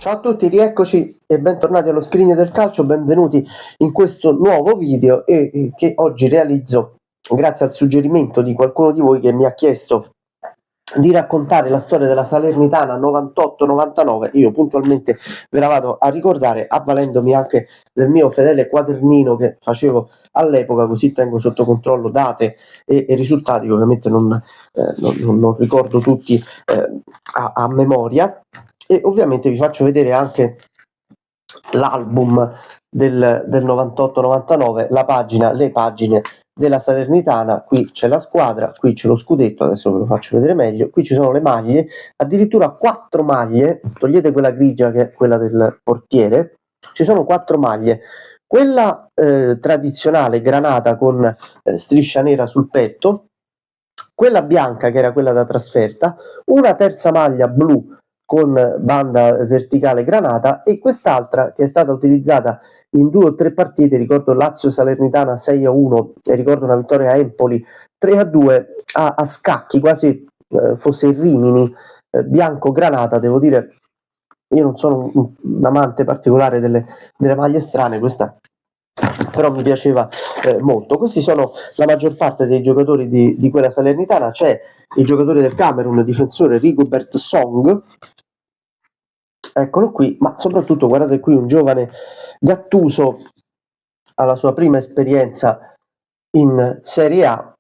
Ciao a tutti, rieccoci e bentornati allo Scrigno del Calcio, benvenuti in questo nuovo video che oggi realizzo grazie al suggerimento di qualcuno di voi che mi ha chiesto di raccontare la storia della Salernitana 98-99. Io puntualmente ve la vado a ricordare avvalendomi anche del mio fedele quadernino che facevo all'epoca, così tengo sotto controllo date e risultati che ovviamente non ricordo tutti a memoria. E ovviamente vi faccio vedere anche l'album del 98-99, le pagine della Salernitana. Qui c'è la squadra, qui c'è lo scudetto, adesso ve lo faccio vedere meglio, qui ci sono le maglie, addirittura 4 maglie, togliete quella grigia che è quella del portiere, ci sono 4 maglie, quella tradizionale granata con striscia nera sul petto, quella bianca che era quella da trasferta, una terza maglia blu con banda verticale granata e quest'altra che è stata utilizzata in 2 o 3 partite, ricordo Lazio Salernitana 6-1 e ricordo una vittoria a Empoli 3-2 a scacchi, quasi fosse il Rimini bianco granata. Devo dire, io non sono un amante particolare delle maglie strane, questa però mi piaceva molto. Questi sono la maggior parte dei giocatori di quella Salernitana. C'è il giocatore del Camerun, il difensore Rigobert Song, eccolo qui, ma soprattutto guardate qui un giovane Gattuso alla sua prima esperienza in Serie A,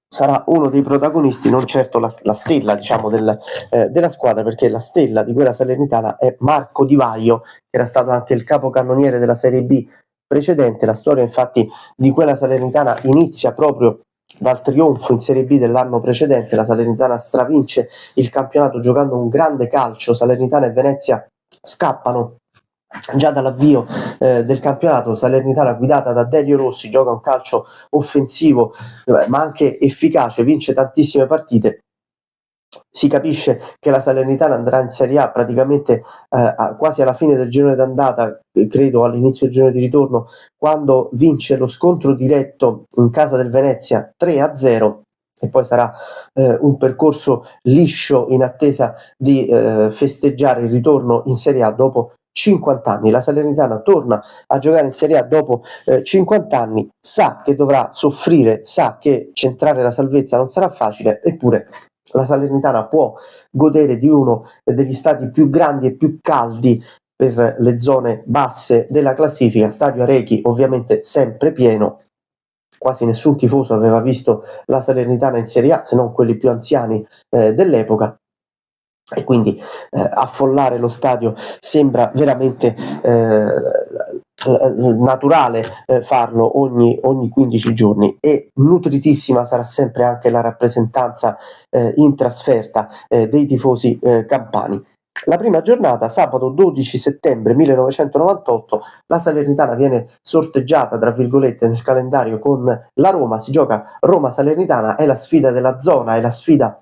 sarà uno dei protagonisti, non certo la stella, diciamo, della squadra, perché la stella di quella Salernitana è Marco Di Vaio, che era stato anche il capocannoniere della Serie B precedente. La storia infatti di quella Salernitana inizia proprio dal trionfo in Serie B dell'anno precedente. La Salernitana stravince il campionato giocando un grande calcio. Salernitana e Venezia scappano già dall'avvio del campionato. Salernitana guidata da Delio Rossi gioca un calcio offensivo ma anche efficace, vince tantissime partite. Si capisce che la Salernitana andrà in Serie A praticamente quasi alla fine del girone d'andata, credo all'inizio del girone di ritorno, quando vince lo scontro diretto in casa del Venezia 3-0, e poi sarà un percorso liscio in attesa di festeggiare il ritorno in Serie A dopo 50 anni. La Salernitana torna a giocare in Serie A dopo 50 anni, sa che dovrà soffrire, sa che centrare la salvezza non sarà facile, eppure la Salernitana può godere di uno degli stadi più grandi e più caldi per le zone basse della classifica. Stadio Arechi ovviamente sempre pieno, quasi nessun tifoso aveva visto la Salernitana in Serie A se non quelli più anziani dell'epoca, e quindi affollare lo stadio sembra veramente naturale farlo ogni 15 giorni. E nutritissima sarà sempre anche la rappresentanza in trasferta dei tifosi campani. La prima giornata, sabato 12 settembre 1998, la Salernitana viene sorteggiata, tra virgolette, nel calendario con la Roma. Si gioca Roma-Salernitana, è la sfida della zona, è la sfida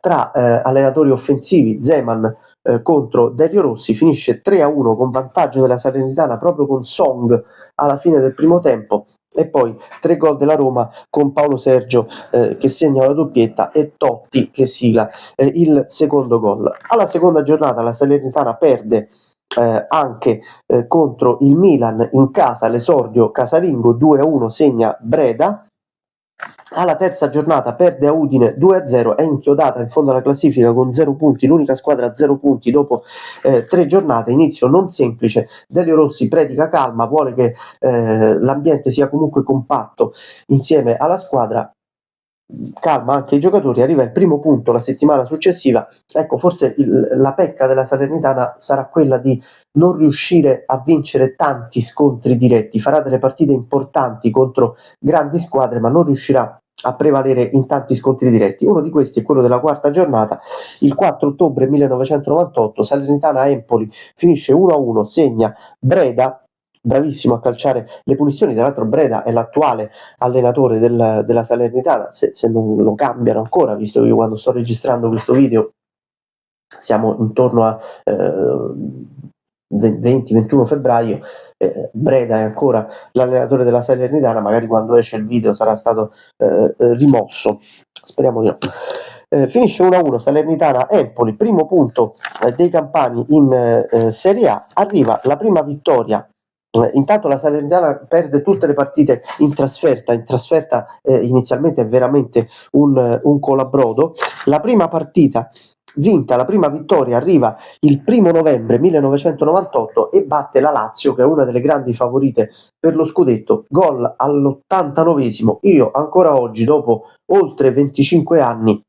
tra allenatori offensivi. Zeman contro Delio Rossi, finisce 3-1 con vantaggio della Salernitana proprio con Song alla fine del primo tempo, e poi 3 gol della Roma con Paolo Sergio che segna la doppietta e Totti che sigla il secondo gol. Alla seconda giornata la Salernitana perde anche contro il Milan in casa, l'esordio casalingo 2-1 segna Breda. Alla terza giornata perde a Udine 2-0, è inchiodata in fondo alla classifica con 0 punti, l'unica squadra a 0 punti dopo 3 giornate. Inizio non semplice, Delio Rossi predica calma, vuole che l'ambiente sia comunque compatto insieme alla squadra, calma anche i giocatori. Arriva il primo punto la settimana successiva. Ecco, forse la pecca della Salernitana sarà quella di non riuscire a vincere tanti scontri diretti. Farà delle partite importanti contro grandi squadre, ma non riuscirà a prevalere in tanti scontri diretti. Uno di questi è quello della quarta giornata, il 4 ottobre 1998, Salernitana-Empoli, finisce 1-1, segna Breda, bravissimo a calciare le punizioni. Tra l'altro Breda è l'attuale allenatore della Salernitana, se non lo cambiano ancora, visto che io quando sto registrando questo video siamo intorno a 20-21 febbraio, Breda è ancora l'allenatore della Salernitana, magari quando esce il video sarà stato rimosso, speriamo di no. finisce 1-1 Salernitana-Empoli, primo punto dei campani in Serie A, arriva la prima vittoria. Intanto la Salernitana perde tutte le partite in trasferta inizialmente è veramente un colabrodo. La prima partita vinta, la prima vittoria arriva il 1 novembre 1998 e batte la Lazio, che è una delle grandi favorite per lo scudetto, gol all'89esimo. Io ancora oggi, dopo oltre 25 anni,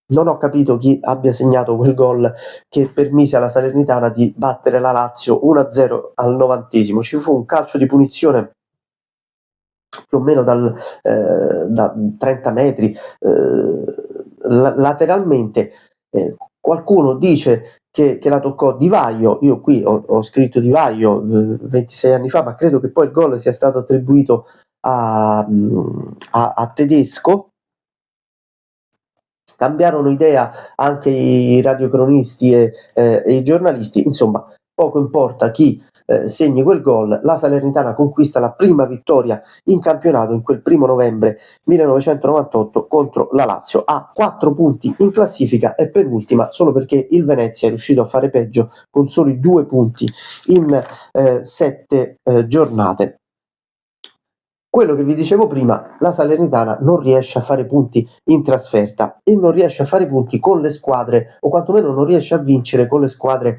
non ho capito chi abbia segnato quel gol che permise alla Salernitana di battere la Lazio 1-0 al 90esimo. Ci fu un calcio di punizione più o meno da 30 metri lateralmente. Qualcuno dice che la toccò Di Vaio, io qui ho scritto Di Vaio 26 anni fa, ma credo che poi il gol sia stato attribuito a Tedesco. Cambiarono idea anche i radiocronisti e i giornalisti, insomma poco importa chi segni quel gol, la Salernitana conquista la prima vittoria in campionato in quel 1 novembre 1998 contro la Lazio, ha 4 punti in classifica, è penultima solo perché il Venezia è riuscito a fare peggio con soli 2 punti in 7 giornate. Quello che vi dicevo prima, la Salernitana non riesce a fare punti in trasferta e non riesce a fare punti con le squadre, o quantomeno non riesce a vincere con le squadre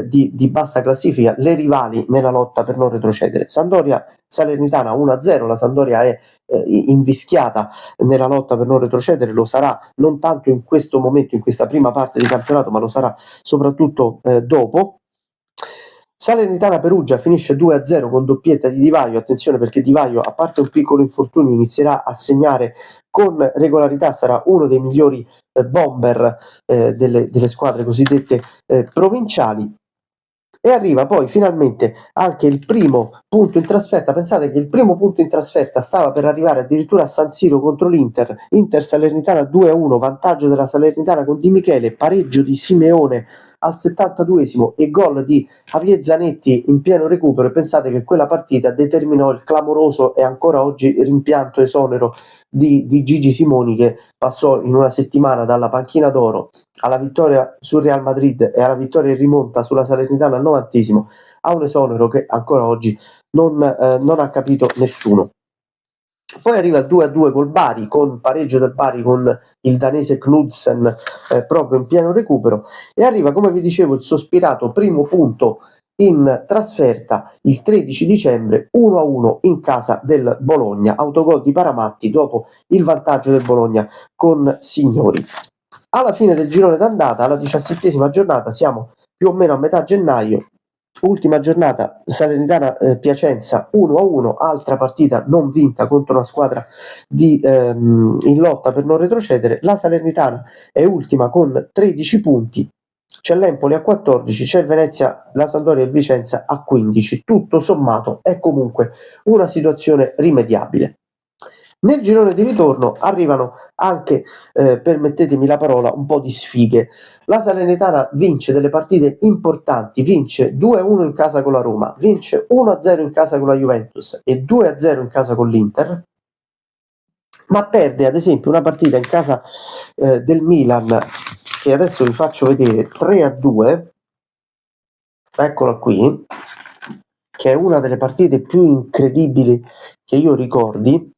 di bassa classifica, le rivali nella lotta per non retrocedere. Sampdoria Salernitana 1-0, la Sampdoria è invischiata nella lotta per non retrocedere, lo sarà non tanto in questo momento, in questa prima parte di campionato, ma lo sarà soprattutto dopo. Salernitana Perugia finisce 2-0 con doppietta di Di Vaio. Attenzione, perché Di Vaio, a parte un piccolo infortunio, inizierà a segnare con regolarità, sarà uno dei migliori bomber delle squadre cosiddette provinciali. E arriva poi finalmente anche il primo punto in trasferta. Pensate che il primo punto in trasferta stava per arrivare addirittura a San Siro contro l'Inter. Inter Salernitana 2-1, vantaggio della Salernitana con Di Michele, pareggio di Simeone al 72esimo e gol di Javier Zanetti in pieno recupero. E pensate che quella partita determinò il clamoroso e ancora oggi rimpianto esonero di Gigi Simoni, che passò in una settimana dalla panchina d'oro alla vittoria sul Real Madrid e alla vittoria in rimonta sulla Salernitana al 90esimo, a un esonero che ancora oggi non ha capito nessuno. Poi arriva il 2-2 col Bari, con pareggio del Bari con il danese Knudsen proprio in pieno recupero, e arriva, come vi dicevo, il sospirato primo punto in trasferta il 13 dicembre 1-1 in casa del Bologna, autogol di Paramatti dopo il vantaggio del Bologna con Signori. Alla fine del girone d'andata, alla 17esima giornata, siamo più o meno a metà gennaio. Ultima giornata, Salernitana Piacenza 1-1, altra partita non vinta contro una squadra in lotta per non retrocedere. La Salernitana è ultima con 13 punti, c'è l'Empoli a 14, c'è il Venezia, la Sampdoria e il Vicenza a 15. Tutto sommato è comunque una situazione rimediabile. Nel girone di ritorno arrivano anche, permettetemi la parola, un po' di sfighe. La Salernitana vince delle partite importanti, vince 2-1 in casa con la Roma, vince 1-0 in casa con la Juventus e 2-0 in casa con l'Inter, ma perde ad esempio una partita in casa del Milan, che adesso vi faccio vedere, 3-2, eccola qui, che è una delle partite più incredibili che io ricordi.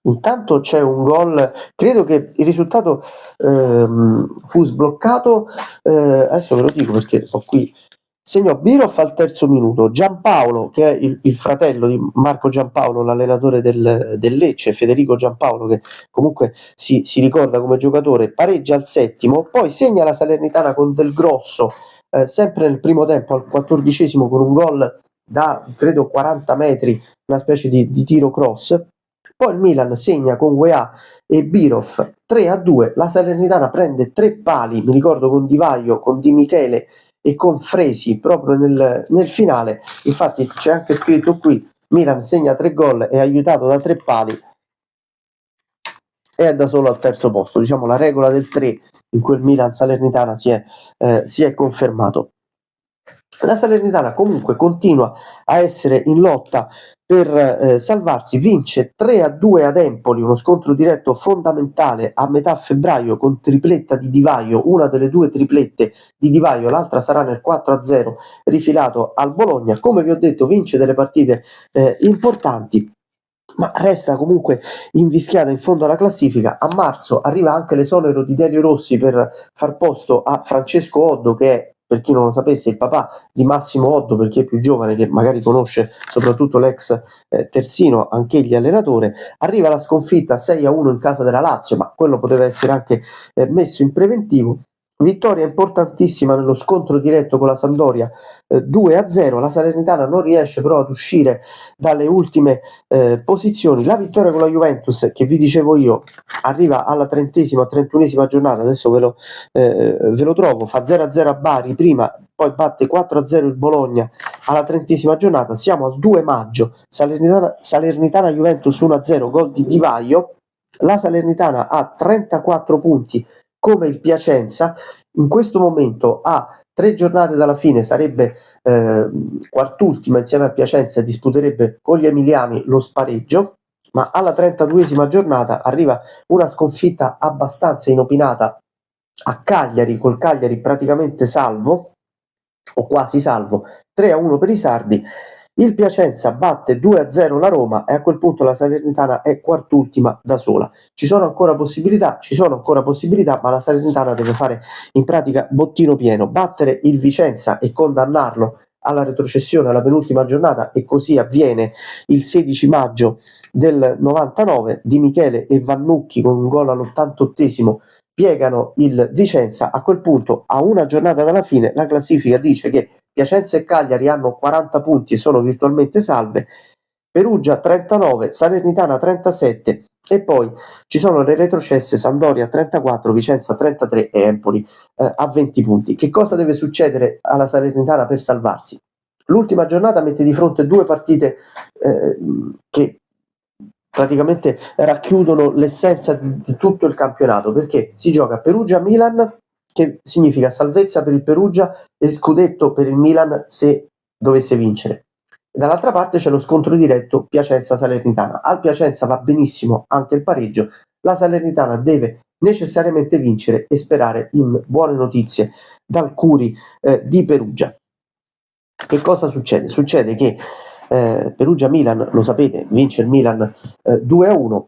Intanto c'è un gol, credo che il risultato fu sbloccato, adesso ve lo dico perché ho qui, segnò Biroff al terzo minuto, Giampaolo, che è il fratello di Marco Giampaolo, l'allenatore del Lecce, Federico Giampaolo, che comunque si ricorda come giocatore, pareggia al settimo, poi segna la Salernitana con Del Grosso, sempre nel primo tempo al 14esimo, con un gol da credo 40 metri, una specie di tiro cross. Poi il Milan segna con Weah e Biroff 3-2, la Salernitana prende 3 pali, mi ricordo, con Di Vaio, con Di Michele e con Fresi proprio nel finale. Infatti c'è anche scritto qui: Milan segna 3 gol, è aiutato da 3 pali e è da solo al terzo posto. Diciamo, la regola del 3 in quel Milan Salernitana si è confermato. La Salernitana comunque continua a essere in lotta per salvarsi, vince 3-2 ad Empoli, uno scontro diretto fondamentale a metà febbraio con tripletta di Di Vaio, una delle due triplette di Di Vaio, l'altra sarà nel 4-0 rifilato al Bologna. Come vi ho detto, vince delle partite importanti, ma resta comunque invischiata in fondo alla classifica. A marzo arriva anche l'esonero di Delio Rossi per far posto a Francesco Oddo, che è, per chi non lo sapesse, il papà di Massimo Oddo, per chi è più giovane, che magari conosce soprattutto l'ex terzino, anch'egli allenatore. Arriva la sconfitta 6-1 in casa della Lazio, ma quello poteva essere anche messo in preventivo. Vittoria importantissima nello scontro diretto con la Sampdoria, 2-0. La Salernitana non riesce però ad uscire dalle ultime posizioni. La vittoria con la Juventus, che vi dicevo io, arriva alla 30ª, 31ª giornata, adesso ve lo trovo, fa 0-0 a Bari prima, poi batte 4-0 il Bologna alla 30ª giornata. Siamo al 2 maggio, Salernitana Juventus 1-0, gol di Di Vaio. La Salernitana ha 34 punti come il Piacenza, in questo momento ha 3 giornate dalla fine, sarebbe quartultima insieme al Piacenza e disputerebbe con gli emiliani lo spareggio, ma alla 32esima giornata arriva una sconfitta abbastanza inopinata a Cagliari, col Cagliari praticamente salvo o quasi salvo, 3-1 per i sardi. Il Piacenza batte 2-0 la Roma e a quel punto la Salernitana è quartultima da sola. Ci sono ancora possibilità, ma la Salernitana deve fare in pratica bottino pieno, battere il Vicenza e condannarlo alla retrocessione alla penultima giornata, e così avviene il 16 maggio del 99. Di Michele e Vannucchi con un gol all'88esimo piegano il Vicenza. A quel punto, a una giornata dalla fine, la classifica dice che Piacenza e Cagliari hanno 40 punti e sono virtualmente salve, Perugia 39, Salernitana 37 e poi ci sono le retrocesse Sampdoria 34, Vicenza 33 e Empoli a 20 punti. Che cosa deve succedere alla Salernitana per salvarsi? L'ultima giornata mette di fronte due partite che praticamente racchiudono l'essenza di tutto il campionato, perché si gioca Perugia-Milan, che significa salvezza per il Perugia e scudetto per il Milan se dovesse vincere. Dall'altra parte c'è lo scontro diretto Piacenza-Salernitana. Al Piacenza va benissimo anche il pareggio, la Salernitana deve necessariamente vincere e sperare in buone notizie dal Curi di Perugia. Che cosa succede? Succede che Perugia-Milan, lo sapete, vince il Milan 2-1.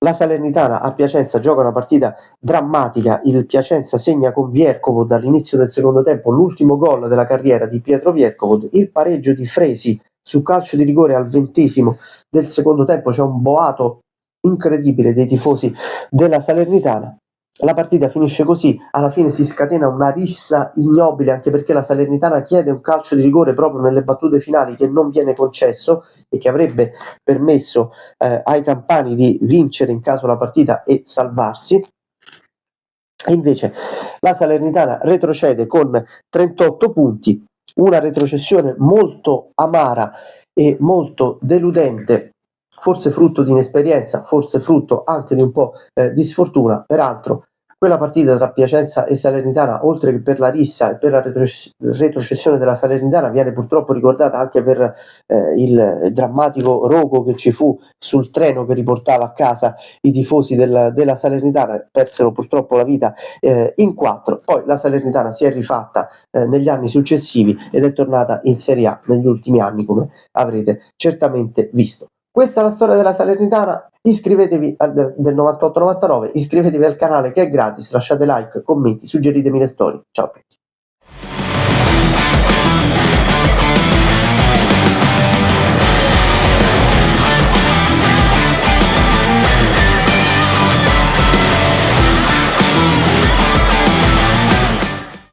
La Salernitana a Piacenza gioca una partita drammatica, il Piacenza segna con Vierkovod all'inizio del secondo tempo l'ultimo gol della carriera di Pietro Vierkovod, il pareggio di Fresi su calcio di rigore al 20° del secondo tempo. C'è un boato incredibile dei tifosi della Salernitana. La partita finisce così, alla fine si scatena una rissa ignobile, anche perché la Salernitana chiede un calcio di rigore proprio nelle battute finali che non viene concesso e che avrebbe permesso ai campani di vincere in caso la partita e salvarsi. E invece la Salernitana retrocede con 38 punti, una retrocessione molto amara e molto deludente, forse frutto di inesperienza, forse frutto anche di un po' di sfortuna. Peraltro quella partita tra Piacenza e Salernitana, oltre che per la rissa e per la retrocessione della Salernitana, viene purtroppo ricordata anche per il drammatico rogo che ci fu sul treno che riportava a casa i tifosi della Salernitana. Persero purtroppo la vita in 4. Poi la Salernitana si è rifatta negli anni successivi ed è tornata in Serie A negli ultimi anni, come avrete certamente visto. Questa è la storia della Salernitana. Iscrivetevi del 98-99, iscrivetevi al canale che è gratis, lasciate like, commenti, suggeritemi le storie. Ciao.